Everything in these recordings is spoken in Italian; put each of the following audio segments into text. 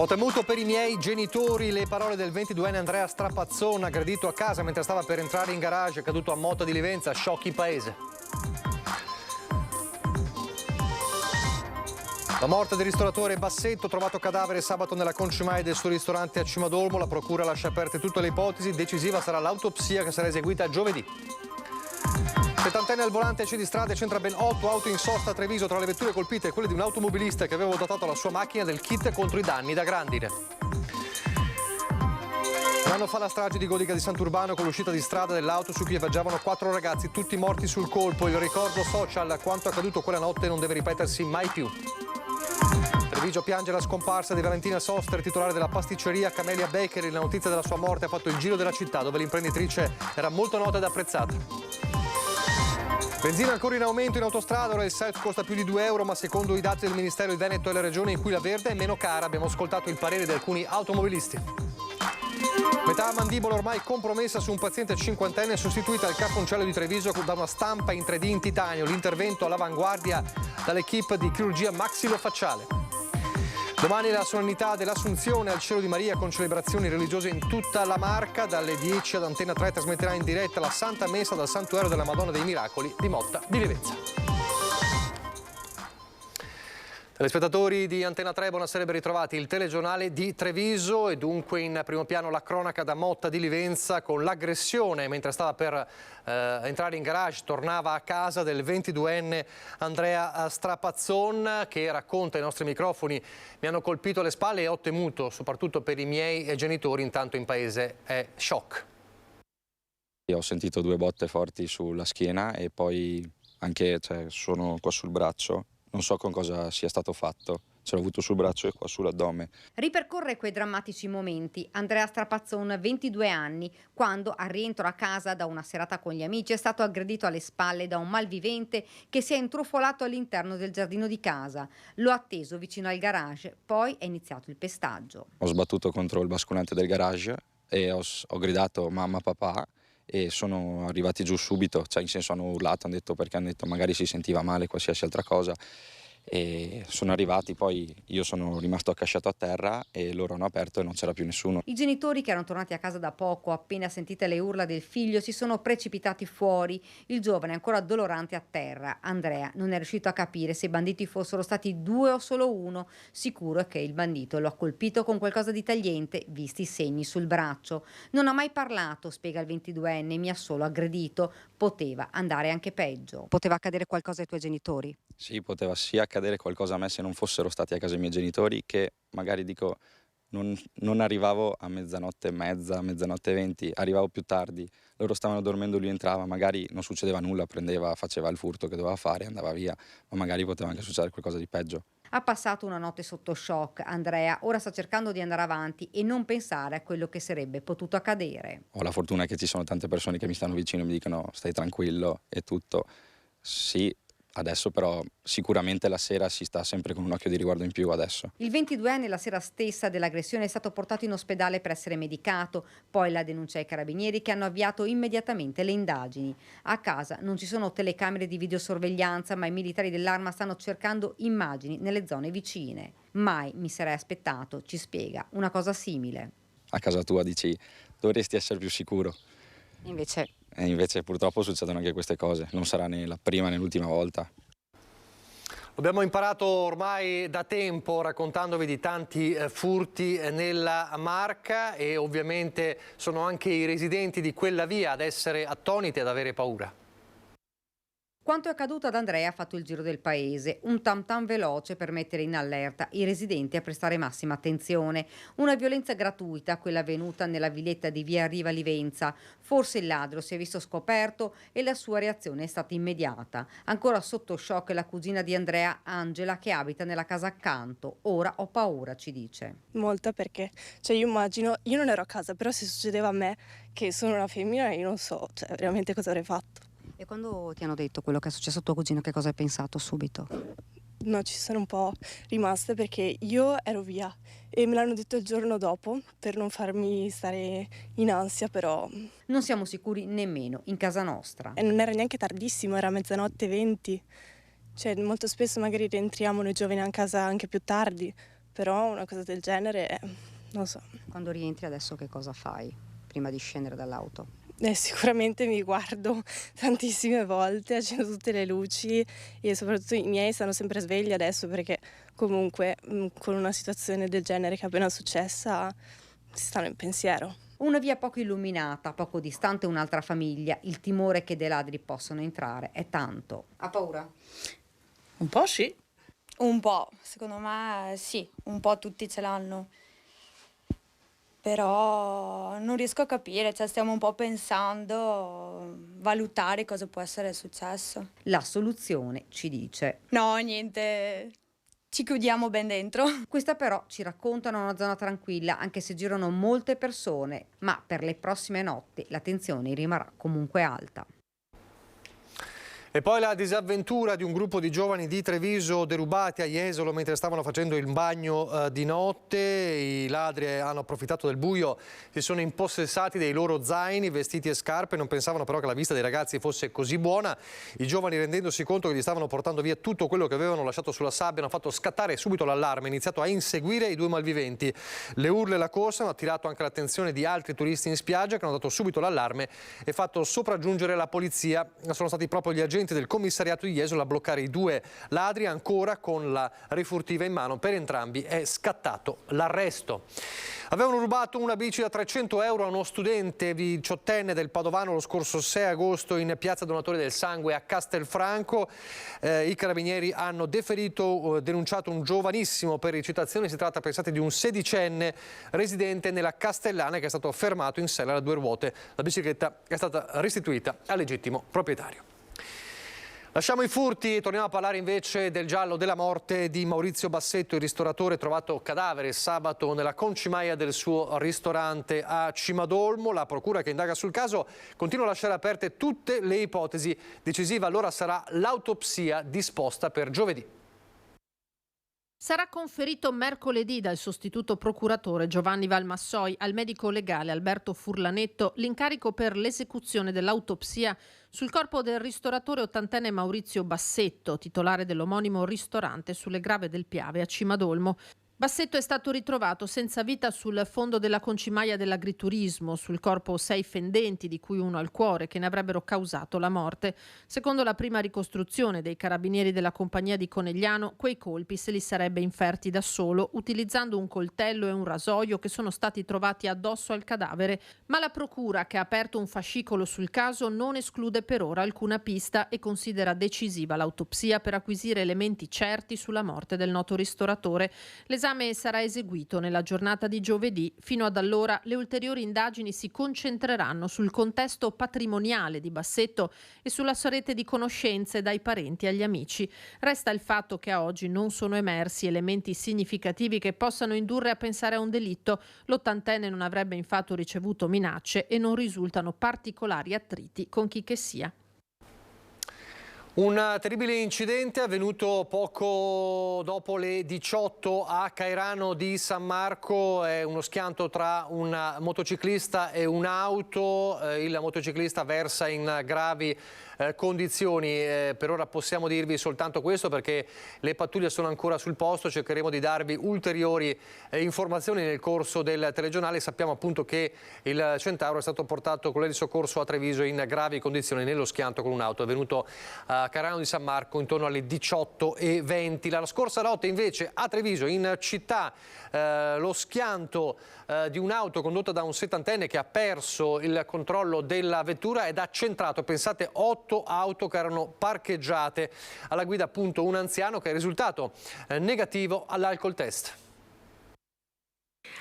Ho temuto per i miei genitori, le parole del 22enne Andrea Strapazzon, aggredito a casa mentre stava per entrare in garage, è caduto a Motta di Livenza, sciocchi il paese. La morte del ristoratore Bassetto, trovato cadavere sabato nella concimai del suo ristorante a Cimadolmo. La procura lascia aperte tutte le ipotesi, decisiva sarà l'autopsia che sarà eseguita giovedì. Settantenne al volante, esce di strada e centra ben 8 auto in sosta a Treviso. Tra le vetture colpite quelle di un automobilista che aveva dotato la sua macchina del kit contro i danni da grandine. Un anno fa la strage di Golica di Sant'Urbano con l'uscita di strada dell'auto su cui viaggiavano 4 ragazzi, tutti morti sul colpo. Il ricordo social, quanto accaduto quella notte non deve ripetersi mai più. Treviso piange la scomparsa di Valentina Soster, titolare della pasticceria Camelia Bakery. La notizia della sua morte ha fatto il giro della città, dove l'imprenditrice era molto nota ed apprezzata. Benzina ancora in aumento in autostrada, ora il self costa più di 2 euro, ma secondo i dati del Ministero il Veneto è la regione in cui la verde è meno cara. Abbiamo ascoltato il parere di alcuni automobilisti. Metà mandibola ormai compromessa su un paziente cinquantenne, sostituita al Caponcello di Treviso da una stampa in 3D in titanio. L'intervento all'avanguardia dall'equipe di chirurgia maxillofacciale. Domani la solennità dell'Assunzione al Cielo di Maria con celebrazioni religiose in tutta la Marca. Dalle 10 ad Antena 3 trasmetterà in diretta la Santa Messa dal Santuario della Madonna dei Miracoli di Motta di Livenza. Telespettatori di Antena 3, buonasera e ben ritrovati. Il telegiornale di Treviso e dunque in primo piano la cronaca da Motta di Livenza con l'aggressione mentre stava per entrare in garage, tornava a casa del 22enne Andrea Strapazzon che racconta ai nostri microfoni: mi hanno colpito alle spalle e ho temuto, soprattutto per i miei genitori, intanto in paese è shock. Ho sentito 2 botte forti sulla schiena e poi anche sono qua sul braccio. Non so con cosa sia stato fatto, ce l'ho avuto sul braccio e qua sull'addome. Ripercorre quei drammatici momenti Andrea Strapazzon, 22 anni, quando al rientro a casa da una serata con gli amici è stato aggredito alle spalle da un malvivente che si è intrufolato all'interno del giardino di casa. Lo ha atteso vicino al garage, poi è iniziato il pestaggio. Ho sbattuto contro il basculante del garage e ho gridato mamma, papà, e sono arrivati giù subito, in senso hanno urlato, hanno detto magari si sentiva male, qualsiasi altra cosa, e sono arrivati, poi io sono rimasto accasciato a terra e loro hanno aperto e non c'era più nessuno. I genitori, che erano tornati a casa da poco, appena sentite le urla del figlio, si sono precipitati fuori. Il giovane è ancora dolorante a terra. Andrea non è riuscito a capire se i banditi fossero stati 2 o solo uno. Sicuro è che il bandito lo ha colpito con qualcosa di tagliente, visti i segni sul braccio. Non ha mai parlato, spiega il 22enne, mi ha solo aggredito. Poteva andare anche peggio. Poteva accadere qualcosa ai tuoi genitori? Sì, poteva sia accadere qualcosa a me se non fossero stati a casa i miei genitori, che magari non arrivavo a mezzanotte e mezza, mezzanotte e 20, arrivavo più tardi, loro stavano dormendo, lui entrava, magari non succedeva nulla, faceva il furto che doveva fare e andava via, ma magari poteva anche succedere qualcosa di peggio. Ha passato una notte sotto shock. Andrea ora sta cercando di andare avanti e non pensare a quello che sarebbe potuto accadere. Ho la fortuna che ci sono tante persone che mi stanno vicino e mi dicono stai tranquillo e tutto. Sì, adesso però sicuramente la sera si sta sempre con un occhio di riguardo in più adesso. Il 22enne la sera stessa dell'aggressione è stato portato in ospedale per essere medicato, poi la denuncia ai carabinieri che hanno avviato immediatamente le indagini. A casa non ci sono telecamere di videosorveglianza, ma i militari dell'Arma stanno cercando immagini nelle zone vicine. Mai mi sarei aspettato, ci spiega, una cosa simile. A casa tua dici dovresti essere più sicuro. E invece purtroppo succedono anche queste cose, non sarà né la prima né l'ultima volta. Abbiamo imparato ormai da tempo raccontandovi di tanti furti nella Marca e ovviamente sono anche i residenti di quella via ad essere attoniti, ad avere paura. Quanto è accaduto ad Andrea ha fatto il giro del paese, un tam tam veloce per mettere in allerta i residenti a prestare massima attenzione. Una violenza gratuita, quella avvenuta nella villetta di via Riva Livenza. Forse il ladro si è visto scoperto e la sua reazione è stata immediata. Ancora sotto shock la cugina di Andrea, Angela, che abita nella casa accanto. Ora ho paura, ci dice. Molta, perché io immagino, io non ero a casa, però se succedeva a me, che sono una femmina, io non so veramente cosa avrei fatto. E quando ti hanno detto quello che è successo a tuo cugino, che cosa hai pensato subito? No, ci sono un po' rimaste perché io ero via e me l'hanno detto il giorno dopo per non farmi stare in ansia, però... Non siamo sicuri nemmeno in casa nostra. E non era neanche tardissimo, era mezzanotte 20. Molto spesso magari rientriamo noi giovani a casa anche più tardi, però una cosa del genere, non so. Quando rientri adesso che cosa fai prima di scendere dall'auto? Sicuramente mi guardo tantissime volte, accendo tutte le luci e soprattutto i miei stanno sempre svegli adesso perché comunque con una situazione del genere che è appena successa si stanno in pensiero. Una via poco illuminata, poco distante un'altra famiglia, il timore che dei ladri possano entrare è tanto. Ha paura? Un po' sì. Un po', secondo me sì, un po' tutti ce l'hanno. Però non riesco a capire, cioè stiamo un po' pensando, valutare cosa può essere successo. La soluzione ci dice. No, niente, ci chiudiamo ben dentro. Questa però ci raccontano una zona tranquilla, anche se girano molte persone, ma per le prossime notti la tensione rimarrà comunque alta. E poi la disavventura di un gruppo di giovani di Treviso derubati a Jesolo mentre stavano facendo il bagno di notte. I ladri hanno approfittato del buio, si sono impossessati dei loro zaini, vestiti e scarpe. Non pensavano però che la vista dei ragazzi fosse così buona. I giovani, rendendosi conto che gli stavano portando via tutto quello che avevano lasciato sulla sabbia, hanno fatto scattare subito l'allarme, iniziato a inseguire i due malviventi. Le urla e la corsa hanno attirato anche l'attenzione di altri turisti in spiaggia che hanno dato subito l'allarme e fatto sopraggiungere la polizia. Sono stati proprio gli agenti del commissariato di Jesolo a bloccare i due ladri, ancora con la rifurtiva in mano. Per entrambi è scattato l'arresto. Avevano rubato una bici da 300 euro a uno studente diciottenne del Padovano lo scorso 6 agosto in piazza Donatori del Sangue a Castelfranco. I carabinieri hanno denunciato un giovanissimo per ricettazione. Si tratta, pensate, di un sedicenne residente nella Castellana che è stato fermato in sella a due ruote. La bicicletta è stata restituita al legittimo proprietario. Lasciamo i furti e torniamo a parlare invece del giallo della morte di Maurizio Bassetto, il ristoratore trovato cadavere sabato nella concimaia del suo ristorante a Cimadolmo. La procura che indaga sul caso continua a lasciare aperte tutte le ipotesi. Decisiva allora sarà l'autopsia disposta per giovedì. Sarà conferito mercoledì dal sostituto procuratore Giovanni Valmassoi al medico legale Alberto Furlanetto l'incarico per l'esecuzione dell'autopsia sul corpo del ristoratore ottantenne Maurizio Bassetto, titolare dell'omonimo ristorante sulle Grave del Piave a Cimadolmo. Bassetto è stato ritrovato senza vita sul fondo della concimaia dell'agriturismo, sul corpo 6 fendenti, di cui uno al cuore, che ne avrebbero causato la morte. Secondo la prima ricostruzione dei carabinieri della compagnia di Conegliano, quei colpi se li sarebbe inferti da solo, utilizzando un coltello e un rasoio che sono stati trovati addosso al cadavere. Ma la procura, che ha aperto un fascicolo sul caso, non esclude per ora alcuna pista e considera decisiva l'autopsia per acquisire elementi certi sulla morte del noto ristoratore. L'esame sarà eseguito nella giornata di giovedì. Fino ad allora le ulteriori indagini si concentreranno sul contesto patrimoniale di Bassetto e sulla sua rete di conoscenze dai parenti agli amici. Resta il fatto che a oggi non sono emersi elementi significativi che possano indurre a pensare a un delitto. L'ottantenne non avrebbe infatti ricevuto minacce e non risultano particolari attriti con chi che sia. Un terribile incidente avvenuto poco dopo le 18 a Cairano di San Marco. È uno schianto tra un motociclista e un'auto. Il motociclista versa in gravi condizioni. Per ora possiamo dirvi soltanto questo perché le pattuglie sono ancora sul posto. Cercheremo di darvi ulteriori informazioni nel corso del telegiornale. Sappiamo appunto che il Centauro è stato portato con il soccorso a Treviso in gravi condizioni nello schianto con un'auto. È avvenuto a Cairano di San Marco intorno alle 18:20. La scorsa notte invece a Treviso in città lo schianto di un'auto condotta da un settantenne che ha perso il controllo della vettura ed ha centrato, pensate, 8 auto che erano parcheggiate. Alla guida appunto un anziano che è risultato negativo all'alcol test.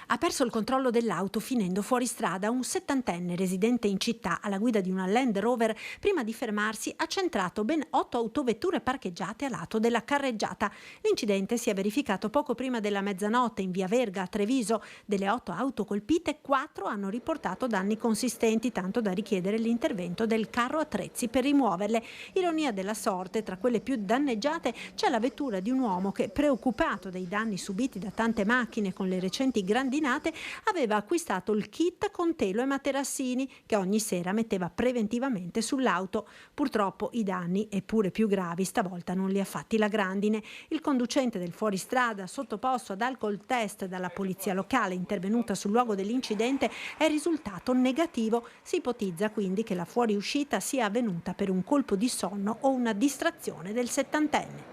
Ha perso il controllo dell'auto finendo fuori strada. Un settantenne residente in città alla guida di una Land Rover, prima di fermarsi, ha centrato ben 8 autovetture parcheggiate a lato della carreggiata. L'incidente si è verificato poco prima della mezzanotte in via Verga a Treviso. Delle 8 auto colpite, 4 hanno riportato danni consistenti, tanto da richiedere l'intervento del carro attrezzi per rimuoverle. Ironia della sorte, tra quelle più danneggiate c'è la vettura di un uomo che, preoccupato dei danni subiti da tante macchine con le recenti grandi grandinate, aveva acquistato il kit con telo e materassini che ogni sera metteva preventivamente sull'auto. Purtroppo i danni, eppure più gravi, stavolta non li ha fatti la grandine. Il conducente del fuoristrada, sottoposto ad alcol test dalla polizia locale intervenuta sul luogo dell'incidente, è risultato negativo. Si ipotizza quindi che la fuoriuscita sia avvenuta per un colpo di sonno o una distrazione del settantenne.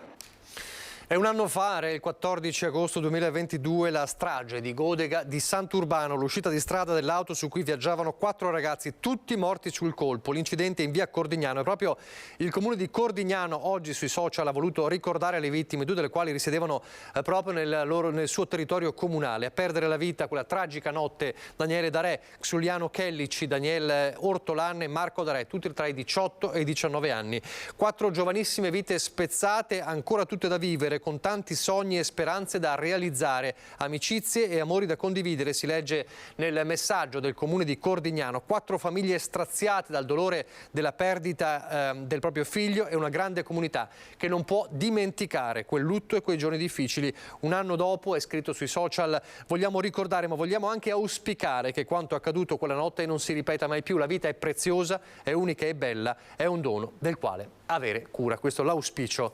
È un anno fa, era il 14 agosto 2022, la strage di Godega di Sant'Urbano, l'uscita di strada dell'auto su cui viaggiavano 4 ragazzi, tutti morti sul colpo. L'incidente in via Cordignano, e proprio il comune di Cordignano oggi sui social ha voluto ricordare le vittime, 2 delle quali risiedevano proprio nel suo territorio comunale. A perdere la vita quella tragica notte Daniele Darè, Xuliano Kellici, Daniele Ortolan e Marco Darè, tutti tra i 18 e i 19 anni. 4 giovanissime vite spezzate, ancora tutte da vivere, con tanti sogni e speranze da realizzare, amicizie e amori da condividere, si legge nel messaggio del comune di Cordignano. 4 famiglie straziate dal dolore della perdita del proprio figlio e una grande comunità che non può dimenticare quel lutto e quei giorni difficili. Un anno dopo, è scritto sui social, vogliamo ricordare ma vogliamo anche auspicare che quanto accaduto quella notte non si ripeta mai più. La vita è preziosa, è unica e bella, è un dono del quale avere cura. Questo è l'auspicio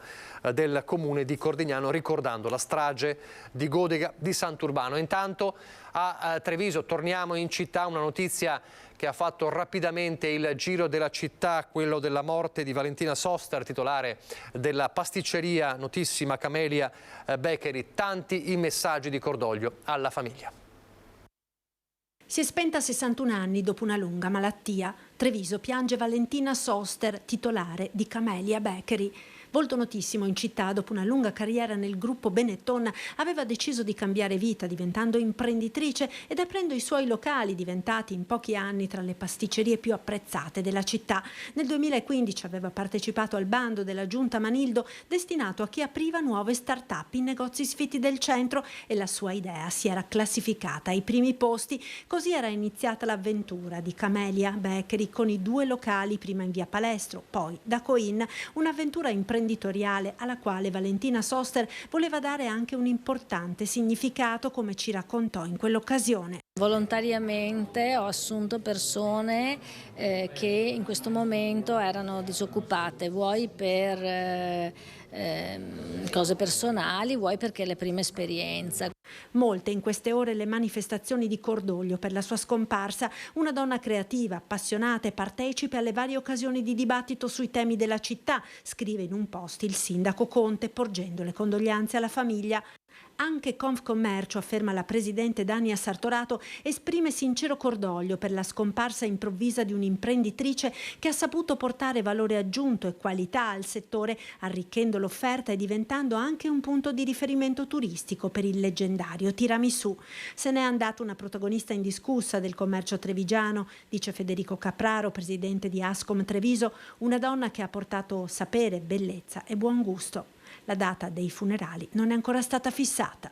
del comune di Cordignano, ricordando la strage di Godega di Sant'Urbano. Intanto a Treviso torniamo in città, una notizia che ha fatto rapidamente il giro della città, quello della morte di Valentina Soster, titolare della pasticceria notissima Camelia Bakery. Tanti i messaggi di cordoglio alla famiglia. Si è spenta a 61 anni dopo una lunga malattia. Treviso piange Valentina Soster, titolare di Camelia Bakery. Volto notissimo in città, dopo una lunga carriera nel gruppo Benetton, aveva deciso di cambiare vita diventando imprenditrice ed aprendo i suoi locali, diventati in pochi anni tra le pasticcerie più apprezzate della città. Nel 2015 aveva partecipato al bando della Giunta Manildo destinato a chi apriva nuove start-up in negozi sfitti del centro, e la sua idea si era classificata ai primi posti. Così era iniziata l'avventura di Camelia Bakery con i 2 locali, prima in via Palestro, poi da Coin, un'avventura imprenditoriale alla quale Valentina Soster voleva dare anche un importante significato, come ci raccontò in quell'occasione. Volontariamente ho assunto persone che in questo momento erano disoccupate, vuoi per cose personali, vuoi perché è la prima esperienza. Molte in queste ore le manifestazioni di cordoglio per la sua scomparsa, una donna creativa, appassionata e partecipe alle varie occasioni di dibattito sui temi della città, scrive in un post il sindaco Conte, porgendo le condoglianze alla famiglia. Anche Confcommercio, afferma la presidente Dania Sartorato, esprime sincero cordoglio per la scomparsa improvvisa di un'imprenditrice che ha saputo portare valore aggiunto e qualità al settore, arricchendo l'offerta e diventando anche un punto di riferimento turistico per il leggendario tiramisù. Se n'è andata una protagonista indiscussa del commercio trevigiano, dice Federico Capraro, presidente di Ascom Treviso, una donna che ha portato sapere, bellezza e buon gusto. La data dei funerali non è ancora stata fissata.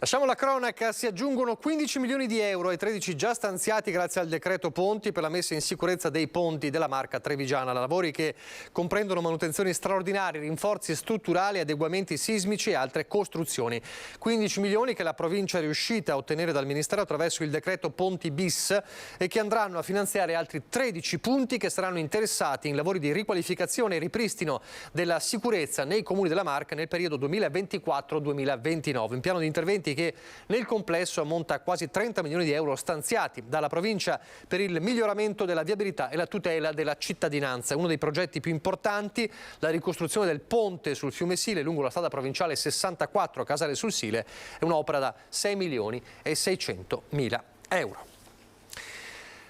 Lasciamo la cronaca, si aggiungono 15 milioni di euro ai 13 già stanziati grazie al decreto Ponti per la messa in sicurezza dei ponti della Marca trevigiana. Lavori che comprendono manutenzioni straordinarie, rinforzi strutturali, adeguamenti sismici e altre costruzioni. 15 milioni che la provincia è riuscita a ottenere dal Ministero attraverso il decreto Ponti bis e che andranno a finanziare altri 13 punti che saranno interessati in lavori di riqualificazione e ripristino della sicurezza nei comuni della Marca nel periodo 2024-2029. Un piano di interventi che nel complesso ammonta a quasi 30 milioni di euro stanziati dalla provincia per il miglioramento della viabilità e la tutela della cittadinanza. Uno dei progetti più importanti, la ricostruzione del ponte sul fiume Sile lungo la strada provinciale 64 Casale sul Sile, è un'opera da 6 milioni e 600 mila euro.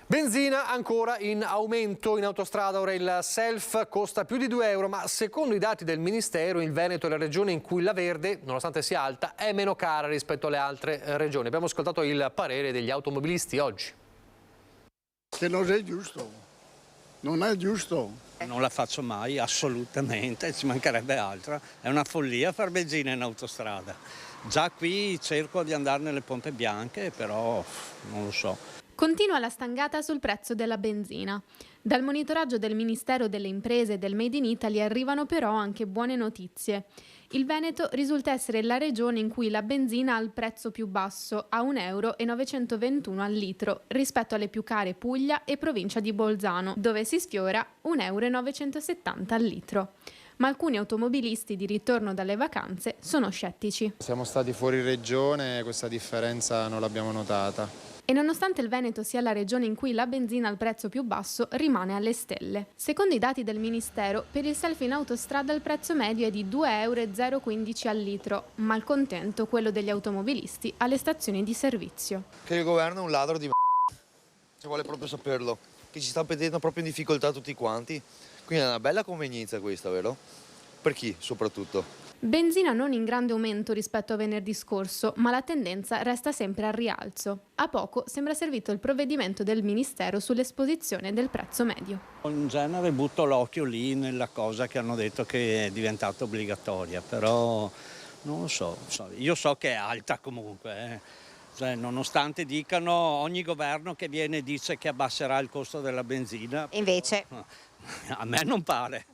Benzina ancora in aumento in autostrada, ora il self costa più di 2 euro, ma secondo i dati del Ministero il Veneto è la regione in cui la Verde, nonostante sia alta, è meno cara rispetto alle altre regioni. Abbiamo ascoltato il parere degli automobilisti oggi. Che non è giusto, non è giusto. Non la faccio mai, assolutamente, ci mancherebbe altro. È una follia far benzina in autostrada. Già qui cerco di andare nelle pompe bianche, però non lo so. Continua la stangata sul prezzo della benzina. Dal monitoraggio del Ministero delle Imprese e del Made in Italy arrivano però anche buone notizie. Il Veneto risulta essere la regione in cui la benzina ha il prezzo più basso, a 1,921 euro al litro, rispetto alle più care Puglia e provincia di Bolzano, dove si sfiora 1,970 euro al litro. Ma alcuni automobilisti di ritorno dalle vacanze sono scettici. Siamo stati fuori regione e questa differenza non l'abbiamo notata. E nonostante il Veneto sia la regione in cui la benzina al prezzo più basso, rimane alle stelle. Secondo i dati del Ministero, per il selfie in autostrada il prezzo medio è di 2,015 euro al litro, malcontento quello degli automobilisti alle stazioni di servizio. Che il governo è un ladro di ci vuole proprio saperlo, che ci sta mettendo proprio in difficoltà tutti quanti. Quindi è una bella convenienza questa, vero? Per chi soprattutto? Benzina non in grande aumento rispetto a venerdì scorso, ma la tendenza resta sempre al rialzo. A poco sembra servito il provvedimento del Ministero sull'esposizione del prezzo medio. In genere butto l'occhio lì nella cosa che hanno detto che è diventata obbligatoria, però non lo so. Io so che è alta comunque. Cioè, nonostante dicano, ogni governo che viene dice che abbasserà il costo della benzina. Invece? A me non pare.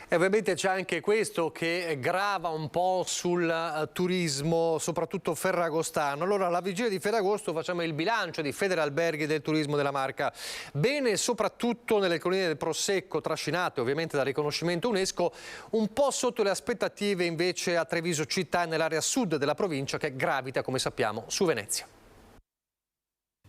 E ovviamente c'è anche questo che grava un po' sul turismo, soprattutto ferragostano. Allora, alla vigilia di Ferragosto facciamo il bilancio di Federalberghi e del turismo della Marca. Bene, soprattutto nelle colline del Prosecco, trascinate ovviamente dal riconoscimento UNESCO, un po' sotto le aspettative invece a Treviso città e nell'area sud della provincia che gravita, come sappiamo, su Venezia.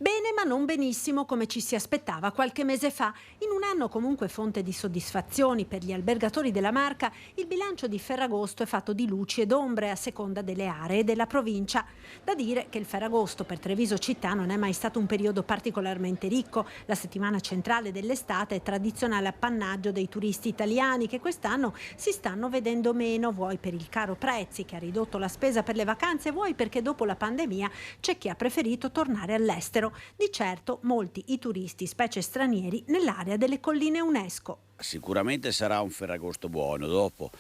Bene ma non benissimo come ci si aspettava qualche mese fa. In un anno comunque fonte di soddisfazioni per gli albergatori della Marca, il bilancio di Ferragosto è fatto di luci ed ombre a seconda delle aree della provincia. Da dire che il Ferragosto per Treviso città non è mai stato un periodo particolarmente ricco. La settimana centrale dell'estate è tradizionale appannaggio dei turisti italiani che quest'anno si stanno vedendo meno, vuoi per il caro prezzi che ha ridotto la spesa per le vacanze, vuoi perché dopo la pandemia c'è chi ha preferito tornare all'estero. Di certo molti i turisti, specie stranieri, nell'area delle colline UNESCO. Sicuramente sarà un Ferragosto buono. Dopo,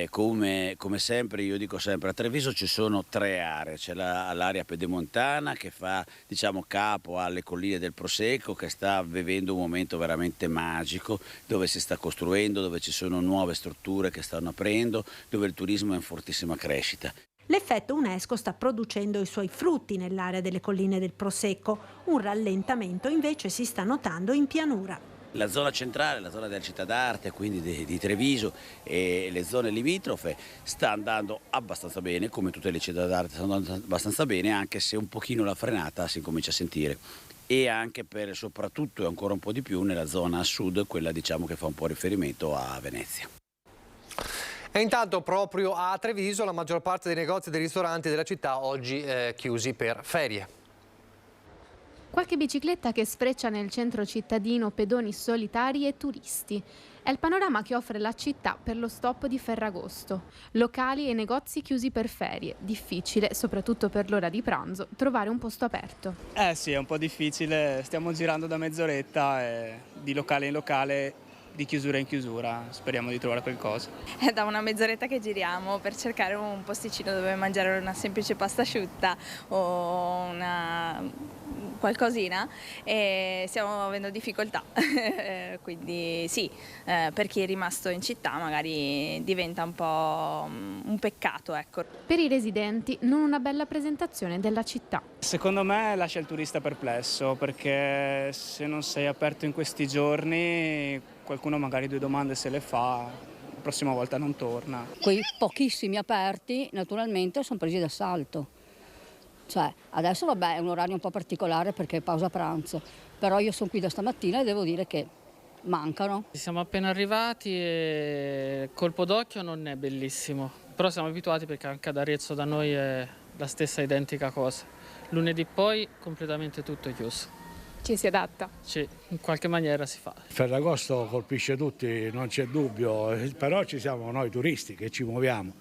come sempre, io dico sempre, a Treviso ci sono tre aree. C'è l'area pedemontana che fa capo alle colline del Prosecco, che sta vivendo un momento veramente magico, dove si sta costruendo, dove ci sono nuove strutture che stanno aprendo, dove il turismo è in fortissima crescita. L'effetto UNESCO sta producendo i suoi frutti nell'area delle colline del Prosecco. Un rallentamento invece si sta notando in pianura. La zona centrale, la zona della città d'arte, quindi di Treviso e le zone limitrofe, sta andando abbastanza bene, come tutte le città d'arte stanno andando abbastanza bene, anche se un pochino la frenata si comincia a sentire. E anche soprattutto e ancora un po' di più nella zona a sud, quella che fa un po' riferimento a Venezia. E intanto proprio a Treviso la maggior parte dei negozi e dei ristoranti della città oggi chiusi per ferie. Qualche bicicletta che sfreccia nel centro cittadino, pedoni solitari e turisti. È il panorama che offre la città per lo stop di Ferragosto. Locali e negozi chiusi per ferie. Difficile, soprattutto per l'ora di pranzo, trovare un posto aperto. Sì, è un po' difficile. Stiamo girando da mezz'oretta e di locale in locale, di chiusura in chiusura, speriamo di trovare qualcosa. È da una mezz'oretta che giriamo per cercare un posticino dove mangiare una semplice pasta asciutta o una qualcosina e stiamo avendo difficoltà, quindi sì, per chi è rimasto in città magari diventa un po' un peccato, ecco. Per i residenti non una bella presentazione della città. Secondo me lascia il turista perplesso, perché se non sei aperto in questi giorni qualcuno magari 2 domande se le fa, la prossima volta non torna. Quei pochissimi aperti naturalmente sono presi d'assalto. Cioè, adesso vabbè è un orario un po' particolare perché è pausa pranzo, però io sono qui da stamattina e devo dire che mancano. Siamo appena arrivati e il colpo d'occhio non è bellissimo, però siamo abituati perché anche ad Arezzo da noi è la stessa identica cosa. Lunedì poi completamente tutto chiuso. Ci si adatta? Sì, in qualche maniera si fa. Ferragosto colpisce tutti, non c'è dubbio, però ci siamo noi turisti che ci muoviamo.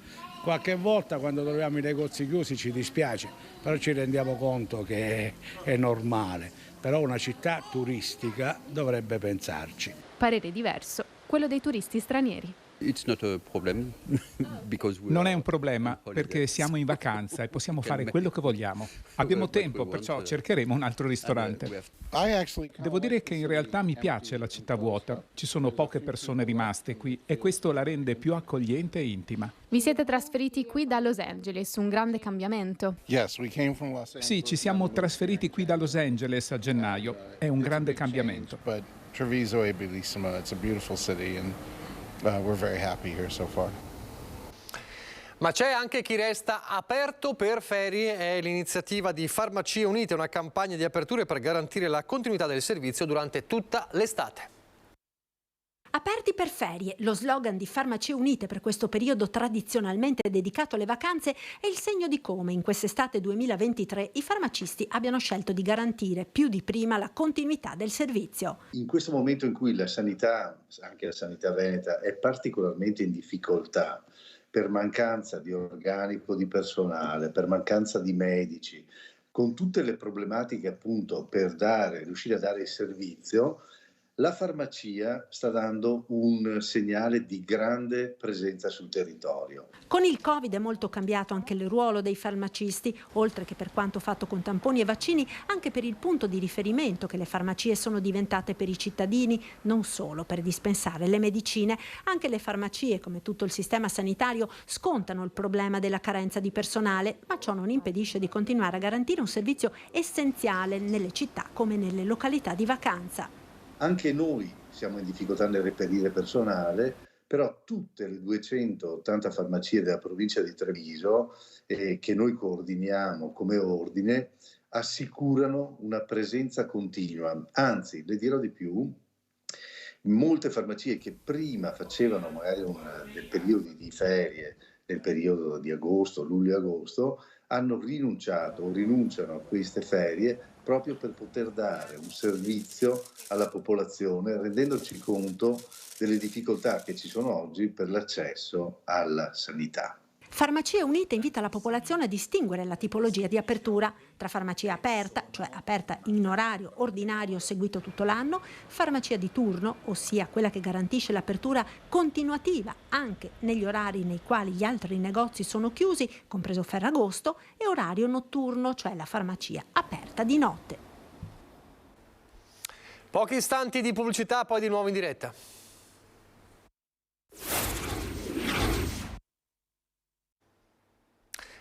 Qualche volta quando troviamo i negozi chiusi ci dispiace, però ci rendiamo conto che è normale. Però una città turistica dovrebbe pensarci. Parere diverso, quello dei turisti stranieri. Non è un problema perché siamo in vacanza e possiamo fare quello che vogliamo. Abbiamo tempo, perciò cercheremo un altro ristorante. Devo dire che in realtà mi piace la città vuota. Ci sono poche persone rimaste qui e questo la rende più accogliente e intima. Vi siete trasferiti qui da Los Angeles, un grande cambiamento. Sì, ci siamo trasferiti qui da Los Angeles a gennaio. È un grande cambiamento. Treviso è bellissima, it's a beautiful city and we're very happy here so far. Ma c'è anche chi resta aperto per ferie, è l'iniziativa di Farmacie Unite, una campagna di aperture per garantire la continuità del servizio durante tutta l'estate. Aperti per ferie, lo slogan di Farmacie Unite per questo periodo tradizionalmente dedicato alle vacanze è il segno di come in quest'estate 2023 i farmacisti abbiano scelto di garantire più di prima la continuità del servizio. In questo momento in cui la sanità, anche la sanità veneta, è particolarmente in difficoltà per mancanza di organico di personale, per mancanza di medici, con tutte le problematiche appunto per riuscire a dare il servizio, la farmacia sta dando un segnale di grande presenza sul territorio. Con il Covid è molto cambiato anche il ruolo dei farmacisti, oltre che per quanto fatto con tamponi e vaccini, anche per il punto di riferimento che le farmacie sono diventate per i cittadini, non solo per dispensare le medicine. Anche le farmacie, come tutto il sistema sanitario, scontano il problema della carenza di personale, ma ciò non impedisce di continuare a garantire un servizio essenziale nelle città come nelle località di vacanza. Anche noi siamo in difficoltà nel reperire personale, però tutte le 280 farmacie della provincia di Treviso, che noi coordiniamo come ordine, assicurano una presenza continua. Anzi, le dirò di più, molte farmacie che prima facevano magari dei periodi di ferie, nel periodo di agosto, luglio-agosto, hanno rinunciato o rinunciano a queste ferie proprio per poter dare un servizio alla popolazione, rendendoci conto delle difficoltà che ci sono oggi per l'accesso alla sanità. Farmacie Unite invita la popolazione a distinguere la tipologia di apertura tra farmacia aperta, cioè aperta in orario ordinario seguito tutto l'anno, farmacia di turno, ossia quella che garantisce l'apertura continuativa anche negli orari nei quali gli altri negozi sono chiusi, compreso Ferragosto, e orario notturno, cioè la farmacia aperta di notte. Pochi istanti di pubblicità, poi di nuovo in diretta.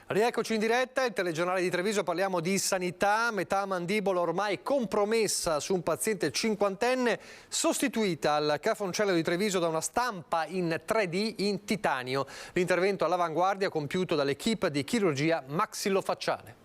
Rieccoci in diretta, il telegiornale di Treviso, parliamo di sanità, metà mandibola ormai compromessa su un paziente cinquantenne, sostituita al Cafoncello di Treviso da una stampa in 3D in titanio. L'intervento all'avanguardia compiuto dall'equipe di chirurgia maxillofacciale.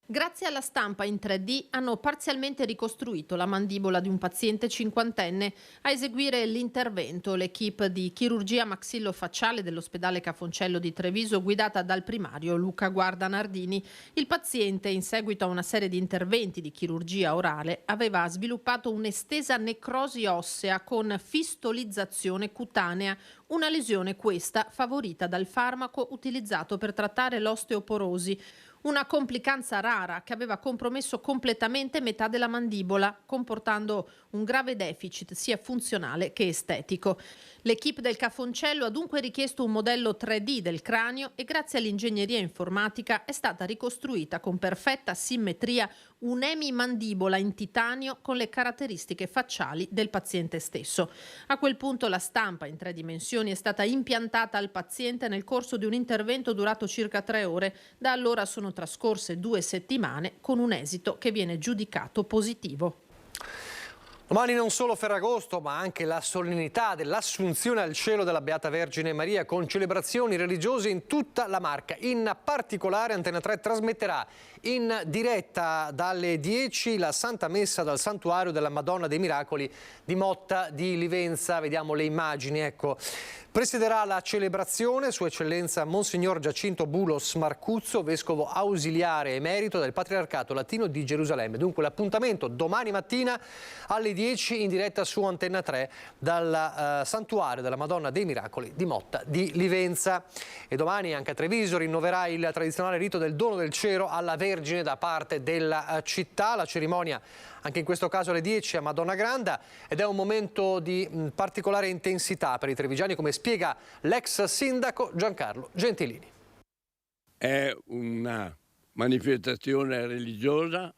Grazie alla stampa in 3D hanno parzialmente ricostruito la mandibola di un paziente cinquantenne. A eseguire l'intervento l'equipe di chirurgia maxillofacciale dell'ospedale Cafoncello di Treviso, guidata dal primario Luca Guarda Nardini. Il paziente, in seguito a una serie di interventi di chirurgia orale, aveva sviluppato un'estesa necrosi ossea con fistolizzazione cutanea, una lesione questa favorita dal farmaco utilizzato per trattare l'osteoporosi. Una complicanza rara che aveva compromesso completamente metà della mandibola, comportando un grave deficit sia funzionale che estetico. L'equipe del Cafoncello ha dunque richiesto un modello 3D del cranio e grazie all'ingegneria informatica è stata ricostruita con perfetta simmetria un'emimandibola in titanio con le caratteristiche facciali del paziente stesso. A quel punto la stampa in 3 dimensioni è stata impiantata al paziente nel corso di un intervento durato circa 3 ore. Da allora sono trascorse 2 settimane con un esito che viene giudicato positivo. Domani non solo Ferragosto, ma anche la solennità dell'Assunzione al cielo della Beata Vergine Maria, con celebrazioni religiose in tutta la Marca. In particolare Antena 3 trasmetterà in diretta dalle 10 la Santa Messa dal Santuario della Madonna dei Miracoli di Motta di Livenza. Vediamo le immagini, ecco. Presiderà la celebrazione Sua Eccellenza Monsignor Giacinto Bulos Marcuzzo, vescovo ausiliare emerito del Patriarcato Latino di Gerusalemme. Dunque l'appuntamento domani mattina alle 10 in diretta su Antenna 3 dal santuario della Madonna dei Miracoli di Motta di Livenza. E domani anche a Treviso rinnoverà il tradizionale rito del dono del cero alla Vergine da parte della città. La cerimonia anche in questo caso alle 10 a Madonna Granda, ed è un momento di particolare intensità per i trevigiani, come spiega l'ex sindaco Giancarlo Gentilini. È una manifestazione religiosa,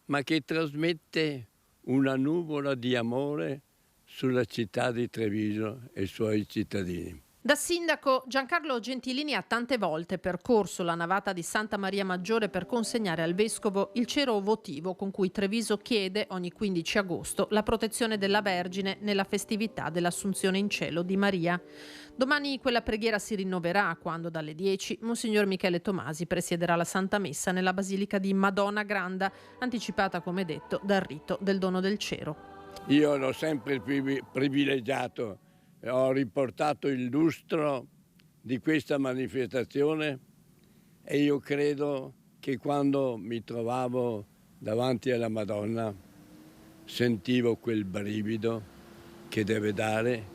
ma che trasmette una nuvola di amore sulla città di Treviso e i suoi cittadini. Da sindaco, Giancarlo Gentilini ha tante volte percorso la navata di Santa Maria Maggiore per consegnare al vescovo il cero votivo con cui Treviso chiede ogni 15 agosto la protezione della Vergine nella festività dell'Assunzione in cielo di Maria. Domani quella preghiera si rinnoverà quando dalle 10 Monsignor Michele Tomasi presiederà la Santa Messa nella Basilica di Madonna Granda, anticipata come detto dal rito del dono del cero. Io l'ho sempre privilegiato. Ho riportato il lustro di questa manifestazione e io credo che quando mi trovavo davanti alla Madonna sentivo quel brivido che deve dare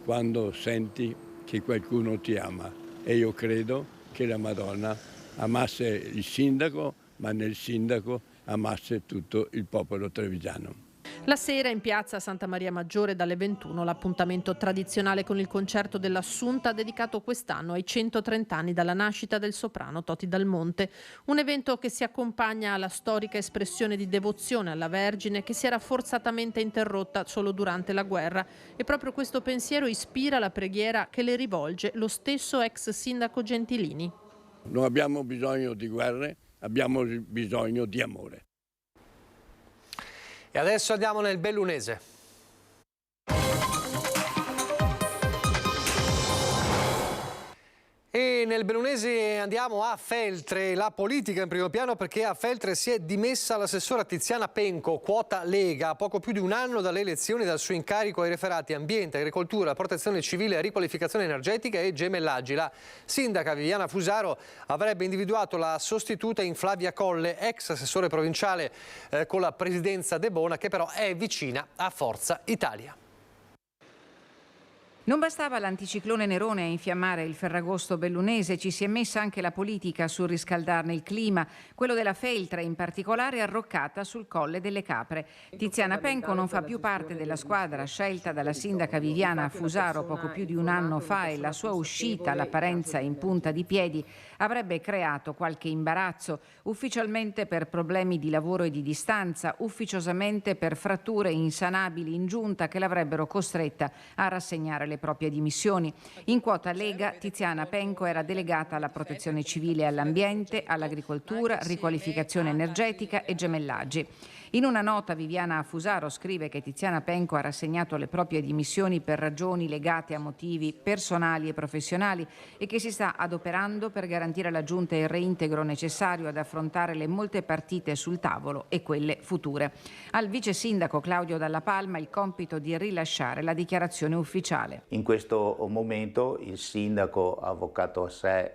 quando senti che qualcuno ti ama. E io credo che la Madonna amasse il sindaco, ma nel sindaco amasse tutto il popolo trevigiano. La sera in piazza Santa Maria Maggiore dalle 21 l'appuntamento tradizionale con il concerto dell'Assunta dedicato quest'anno ai 130 anni dalla nascita del soprano Toti Dal Monte, un evento che si accompagna alla storica espressione di devozione alla Vergine che si era forzatamente interrotta solo durante la guerra, e proprio questo pensiero ispira la preghiera che le rivolge lo stesso ex sindaco Gentilini. Non abbiamo bisogno di guerre, abbiamo bisogno di amore. E adesso andiamo nel Bellunese. E nel Bellunese andiamo a Feltre, la politica in primo piano, perché a Feltre si è dimessa l'assessora Tiziana Penco, quota Lega, a poco più di un anno dalle elezioni dal suo incarico ai referati ambiente, agricoltura, protezione civile, riqualificazione energetica e gemellaggi. La sindaca Viviana Fusaro avrebbe individuato la sostituta in Flavia Colle, ex assessore provinciale con la presidenza De Bona, che però è vicina a Forza Italia. Non bastava l'anticiclone Nerone a infiammare il Ferragosto bellunese, ci si è messa anche la politica sul riscaldarne il clima. Quello della Feltre in particolare arroccata sul Colle delle Capre. Tiziana Penco non fa più parte della squadra scelta dalla sindaca Viviana Fusaro poco più di un anno fa, e la sua uscita, l'apparenza in punta di piedi, avrebbe creato qualche imbarazzo, ufficialmente per problemi di lavoro e di distanza, ufficiosamente per fratture insanabili in giunta che l'avrebbero costretta a rassegnare le proprie dimissioni. In quota Lega, Tiziana Penco era delegata alla protezione civile e all'ambiente, all'agricoltura, riqualificazione energetica e gemellaggi. In una nota Viviana Fusaro scrive che Tiziana Penco ha rassegnato le proprie dimissioni per ragioni legate a motivi personali e professionali e che si sta adoperando per garantire alla Giunta il reintegro necessario ad affrontare le molte partite sul tavolo e quelle future. Al vice sindaco Claudio Dalla Palma il compito di rilasciare la dichiarazione ufficiale. In questo momento il sindaco ha avvocato a sé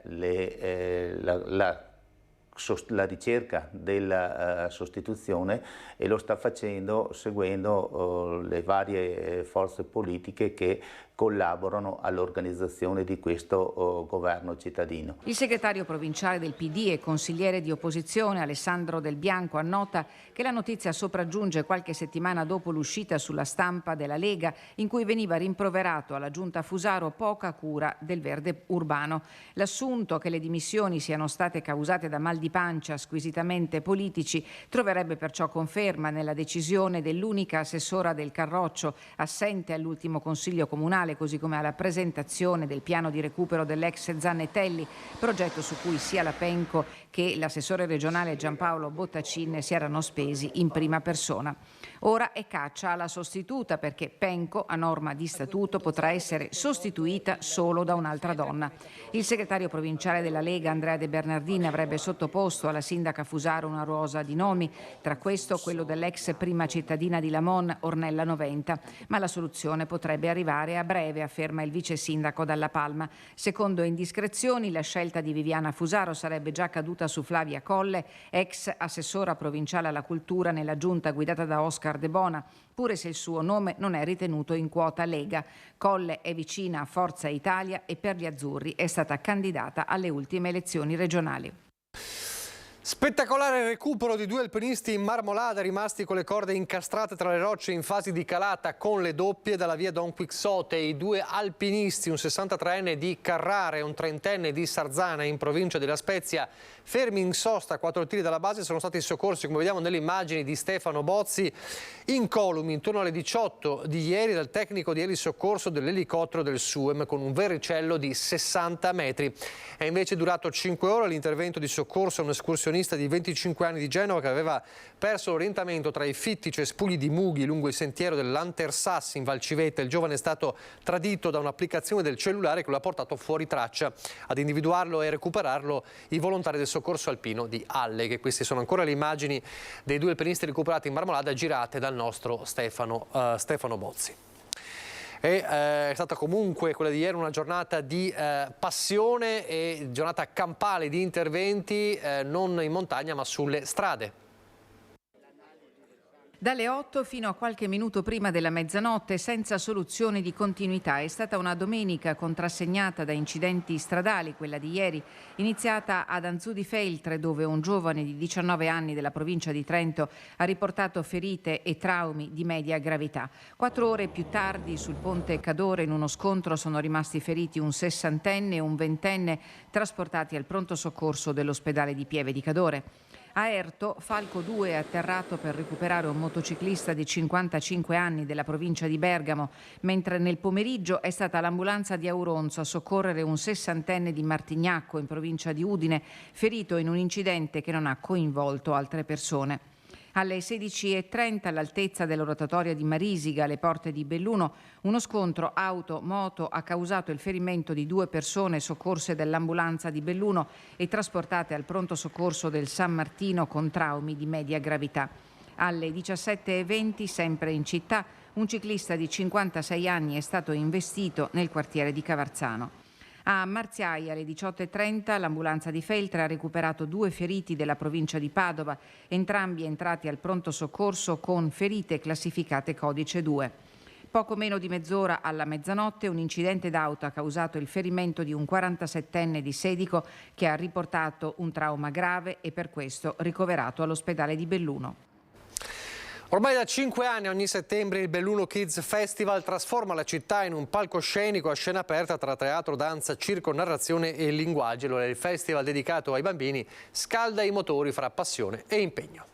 la ricerca della sostituzione e lo sta facendo seguendo le varie forze politiche che collaborano all'organizzazione di questo governo cittadino. Il segretario provinciale del PD e consigliere di opposizione Alessandro Del Bianco annota che la notizia sopraggiunge qualche settimana dopo l'uscita sulla stampa della Lega in cui veniva rimproverato alla giunta Fusaro poca cura del verde urbano. L'assunto che le dimissioni siano state causate da mal di pancia squisitamente politici troverebbe perciò conferma nella decisione dell'unica assessora del Carroccio assente all'ultimo consiglio comunale, così come alla presentazione del piano di recupero dell'ex Zannetelli, progetto su cui sia la Penco che l'assessore regionale Giampaolo Bottacin si erano spesi in prima persona. Ora è caccia alla sostituta, perché Penco, a norma di statuto, potrà essere sostituita solo da un'altra donna. Il segretario provinciale della Lega Andrea De Bernardini avrebbe sottoposto alla sindaca Fusaro una rosa di nomi, tra questo quello dell'ex prima cittadina di Lamon, Ornella Noventa, ma la soluzione potrebbe arrivare a breve. breve, afferma il vice sindaco Dalla Palma. Secondo indiscrezioni, la scelta di Viviana Fusaro sarebbe già caduta su Flavia Colle, ex assessora provinciale alla cultura nella giunta guidata da Oscar De Bona, pure se il suo nome non è ritenuto in quota Lega. Colle è vicina a Forza Italia e per gli azzurri è stata candidata alle ultime elezioni regionali. Spettacolare recupero di 2 alpinisti in Marmolada rimasti con le corde incastrate tra le rocce in fase di calata con le doppie dalla via Don Quixote. I 2 alpinisti, un 63enne di Carrara e un 30enne di Sarzana in provincia di La Spezia, fermi in sosta a 4 tiri dalla base, sono stati soccorsi, come vediamo nelle immagini di Stefano Bozzi, incolumi intorno alle 18 di ieri dal tecnico di elisoccorso dell'elicottero del SUEM con un verricello di 60 metri. È invece durato 5 ore l'intervento di soccorso a un escursionista di 25 anni di Genova che aveva perso l'orientamento tra i fitti cespugli di mughi lungo il sentiero dell'Antersassi in Val Civetta. Il giovane è stato tradito da un'applicazione del cellulare che lo ha portato fuori traccia. Ad individuarlo e recuperarlo i volontari del soccorso alpino di Alle, che queste sono ancora le immagini dei 2 alpinisti recuperati in Marmolada girate dal nostro Stefano Bozzi. È stata comunque quella di ieri una giornata di passione e giornata campale di interventi non in montagna ma sulle strade. Dalle 8 fino a qualche minuto prima della mezzanotte, senza soluzione di continuità. È stata una domenica contrassegnata da incidenti stradali, quella di ieri, iniziata ad Anzù di Feltre, dove un giovane di 19 anni della provincia di Trento ha riportato ferite e traumi di media gravità. 4 ore più tardi, sul ponte Cadore, in uno scontro sono rimasti feriti un 60enne e un 20enne, trasportati al pronto soccorso dell'ospedale di Pieve di Cadore. A Erto, Falco 2 è atterrato per recuperare un motociclista di 55 anni della provincia di Bergamo, mentre nel pomeriggio è stata l'ambulanza di Auronzo a soccorrere un 60enne di Martignacco, in provincia di Udine, ferito in un incidente che non ha coinvolto altre persone. Alle 16:30, all'altezza dell'oratoria di Marisiga, alle porte di Belluno, uno scontro auto-moto ha causato il ferimento di 2 persone soccorse dall'ambulanza di Belluno e trasportate al pronto soccorso del San Martino con traumi di media gravità. Alle 17:20, sempre in città, un ciclista di 56 anni è stato investito nel quartiere di Cavarzano. A Marziaia alle 18:30 l'ambulanza di Feltre ha recuperato 2 feriti della provincia di Padova, entrambi entrati al pronto soccorso con ferite classificate codice 2. Poco meno di mezz'ora alla mezzanotte un incidente d'auto ha causato il ferimento di un 47enne di Sedico che ha riportato un trauma grave e per questo ricoverato all'ospedale di Belluno. Ormai da 5 anni ogni settembre il Belluno Kids Festival trasforma la città in un palcoscenico a scena aperta tra teatro, danza, circo, narrazione e linguaggio. Allora il festival dedicato ai bambini scalda i motori fra passione e impegno.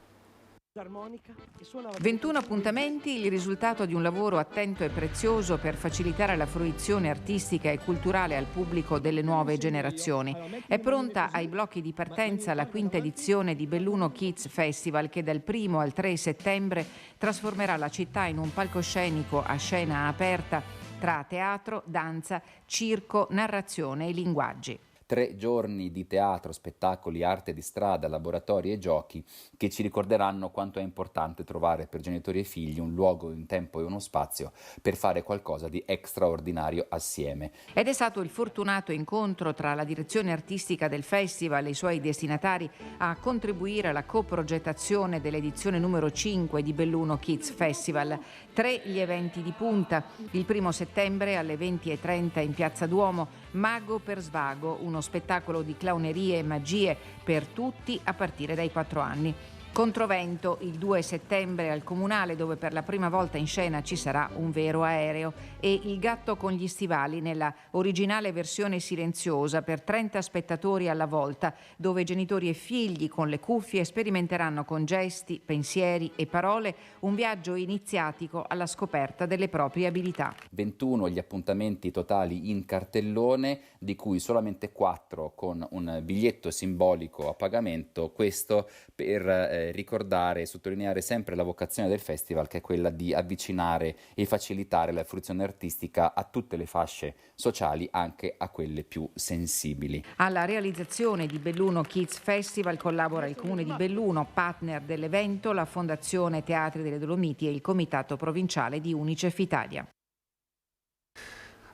21 appuntamenti, il risultato di un lavoro attento e prezioso per facilitare la fruizione artistica e culturale al pubblico delle nuove generazioni. È pronta ai blocchi di partenza la 5ª edizione di Belluno Kids Festival che dal 1 al 3 settembre trasformerà la città in un palcoscenico a scena aperta tra teatro, danza, circo, narrazione e linguaggi. 3 giorni di teatro, spettacoli, arte di strada, laboratori e giochi che ci ricorderanno quanto è importante trovare per genitori e figli un luogo, un tempo e uno spazio per fare qualcosa di straordinario assieme. Ed è stato il fortunato incontro tra la direzione artistica del festival e i suoi destinatari a contribuire alla coprogettazione dell'edizione numero 5 di Belluno Kids Festival. 3 gli eventi di punta. Il 1 settembre alle 20:30 in Piazza Duomo, Mago per Svago, uno spettacolo di clownerie e magie per tutti a partire dai 4 anni. Controvento il 2 settembre al Comunale, dove per la prima volta in scena ci sarà un vero aereo, e Il gatto con gli stivali nella originale versione silenziosa per 30 spettatori alla volta, dove genitori e figli con le cuffie sperimenteranno con gesti, pensieri e parole un viaggio iniziatico alla scoperta delle proprie abilità. 21 gli appuntamenti totali in cartellone, di cui solamente 4 con un biglietto simbolico a pagamento, questo per ricordare e sottolineare sempre la vocazione del festival, che è quella di avvicinare e facilitare la fruizione artistica a tutte le fasce sociali, anche a quelle più sensibili. Alla realizzazione di Belluno Kids Festival collabora il Comune di Belluno, partner dell'evento, la Fondazione Teatri delle Dolomiti e il Comitato Provinciale di Unicef Italia.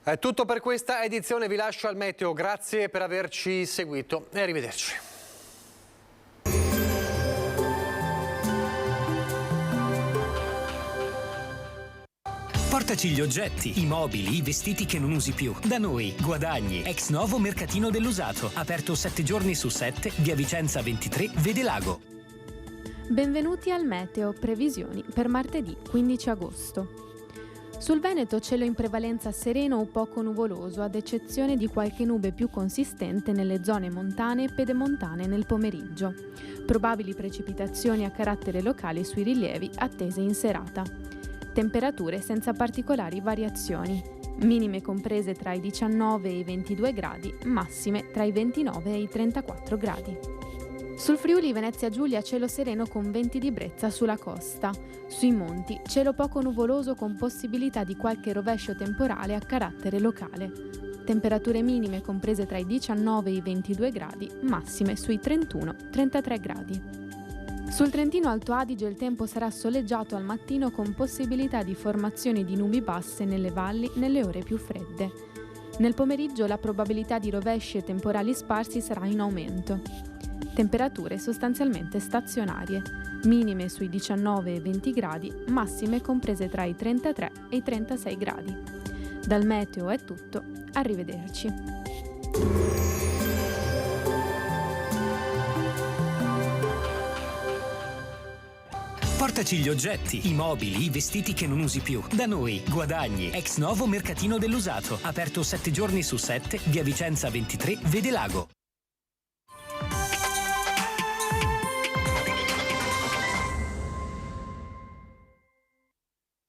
È tutto per questa edizione, vi lascio al meteo, grazie per averci seguito e arrivederci. Portaci gli oggetti, i mobili, i vestiti che non usi più. Da noi, guadagni. Ex novo mercatino dell'usato. Aperto 7 giorni su 7, via Vicenza 23, Vedelago. Benvenuti al meteo, previsioni per martedì 15 agosto. Sul Veneto cielo in prevalenza sereno o poco nuvoloso, ad eccezione di qualche nube più consistente nelle zone montane e pedemontane nel pomeriggio. Probabili precipitazioni a carattere locale sui rilievi attese in serata. Temperature senza particolari variazioni. Minime comprese tra i 19 e i 22 gradi, massime tra i 29 e i 34 gradi. Sul Friuli Venezia Giulia cielo sereno con venti di brezza sulla costa. Sui monti cielo poco nuvoloso con possibilità di qualche rovescio temporale a carattere locale. Temperature minime comprese tra i 19 e i 22 gradi, massime sui 31-33 gradi. Sul Trentino Alto Adige il tempo sarà soleggiato al mattino con possibilità di formazioni di nubi basse nelle valli nelle ore più fredde. Nel pomeriggio la probabilità di rovesci e temporali sparsi sarà in aumento. Temperature sostanzialmente stazionarie, minime sui 19 e 20 gradi, massime comprese tra i 33 e i 36 gradi. Dal meteo è tutto, arrivederci. Portaci gli oggetti, i mobili, i vestiti che non usi più. Da noi, guadagni. Ex novo mercatino dell'usato. Aperto 7 giorni su 7, via Vicenza 23, Vedelago.